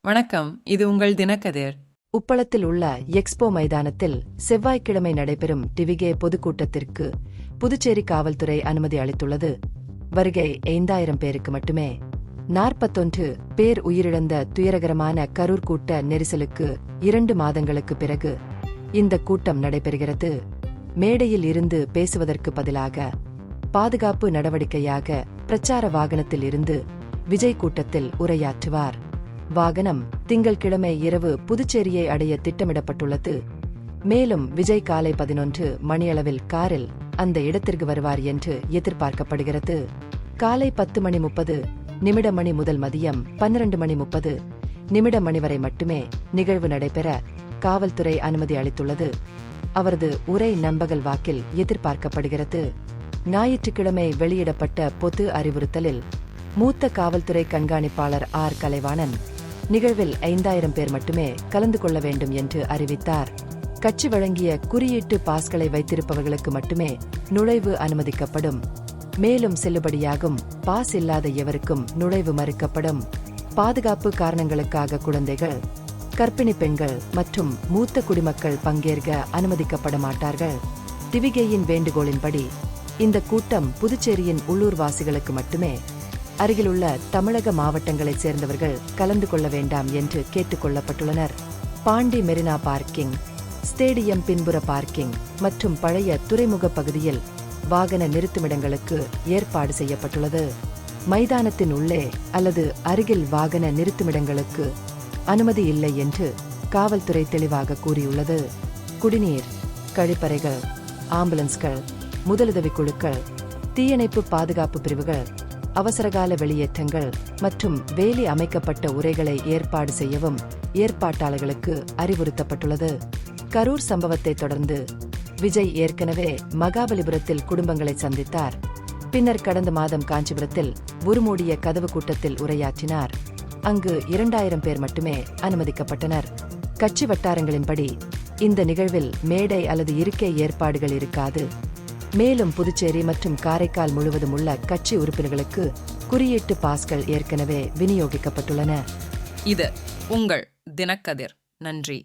வணக்கம், இது உங்கள் தினக்கதிர். உப்பளத்தில் உள்ள எக்ஸ்போ மைதானத்தில் செவ்வாய்க்கிழமை நடைபெறும் டிவிகே பொதுக்கூட்டத்திற்கு புதுச்சேரி காவல்துறை அனுமதி அளித்துள்ளது. வருகை 5000 பேருக்கு மட்டுமே. 41 பேர் உயிரிழந்த துயரகரமான கரூர் கூட்ட நெரிசலுக்கு 2 மாதங்களுக்கு பிறகு இந்த கூட்டம் நடைபெறுகிறது. மேடையில் இருந்து பேசுவதற்கு பதிலாக பாதுகாப்பு நடவடிக்கையாக பிரச்சார வாகனத்தில் இருந்து விஜய் கூட்டத்தில் உரையாற்றுவார். வாகனம் திங்கள்கிழமை இரவு புதுச்சேரியை அடைய திட்டமிடப்பட்டுள்ளது. மேலும் விஜய் காலை 11 மணியளவில் காரில் அந்த இடத்திற்கு வருவார் என்று எதிர்பார்க்கப்படுகிறது. காலை 10:30 மணி முதல் மதியம் 12:30 மணி வரை மட்டுமே நிகழ்வு நடைபெற காவல்துறை அனுமதி அளித்துள்ளது. அவரது உரை நண்பகல் வாக்கில் எதிர்பார்க்கப்படுகிறது. ஞாயிற்றுக்கிழமை வெளியிடப்பட்ட பொது அறிவுறுத்தலில் மூத்த காவல்துறை கண்காணிப்பாளர் ஆர். கலைவாணன் நிகழ்வில் 5000 பேர் மட்டுமே கலந்து கொள்ள வேண்டும் என்று அறிவித்தார். கட்சி வழங்கிய குறியீட்டு பாஸ்களை வைத்திருப்பவர்களுக்கு மட்டுமே நுழைவு அனுமதிக்கப்படும். மேலும் செல்லுபடியாகும் பாஸ் இல்லாத எவருக்கும் நுழைவு மறுக்கப்படும். பாதுகாப்பு காரணங்களுக்காக குழந்தைகள், கர்ப்பிணி பெண்கள் மற்றும் மூத்த குடிமக்கள் பங்கேற்க அனுமதிக்கப்பட மாட்டார்கள். டிவிகேயின் வேண்டுகோளின்படி இந்த கூட்டம் புதுச்சேரியின் உள்ளூர்வாசிகளுக்கு மட்டுமே. அருகிலுள்ள தமிழக மாவட்டங்களைச் சேர்ந்தவர்கள் கலந்து கொள்ள வேண்டாம் என்று கேட்டுக் கொள்ளப்பட்டுள்ளனர். பாண்டி மெரினா பார்க்கிங், ஸ்டேடியம் பின்புற பார்க்கிங் மற்றும் பழைய துறைமுக பகுதியில் வாகன நிறுத்துமிடங்களுக்கு ஏற்பாடு செய்யப்பட்டுள்ளது. மைதானத்தின் உள்ளே அல்லது அருகில் வாகன நிறுத்துமிடங்களுக்கு அனுமதி இல்லை என்று காவல்துறை தெளிவாக கூறியுள்ளது. குடிநீர், கழிப்பறைகள், ஆம்புலன்ஸ்கள், முதலுதவி குழுக்கள், தீயணைப்பு பாதுகாப்பு பிரிவுகள், அவசரகால வெளியேற்றங்கள் மற்றும் வேலி அமைக்கப்பட்ட உரைகளை ஏற்பாடு செய்யவும் ஏற்பாட்டாளர்களுக்கு அறிவுறுத்தப்பட்டுள்ளது. கரூர் சம்பவத்தை தொடர்ந்து விஜய் ஏற்கனவே மகாபலிபுரத்தில் குடும்பங்களை சந்தித்தார். பின்னர் கடந்த மாதம் காஞ்சிபுரத்தில் உருமூடிய கதவு கூட்டத்தில் உரையாற்றினார். அங்கு 2000 பேர் மட்டுமே அனுமதிக்கப்பட்டனர். கட்சி வட்டாரங்களின்படி இந்த நிகழ்வில் மேடை அல்லது இருக்கை ஏற்பாடுகள் இருக்காது. மேலும் புதுச்சேரி மற்றும் காரைக்கால் முழுவதும் உள்ள கட்சி உறுப்பினர்களுக்கு குறியீட்டு பாஸ்கள் ஏற்கனவே விநியோகிக்கப்பட்டுள்ளன. இது உங்கள் தினக்கதிர். நன்றி.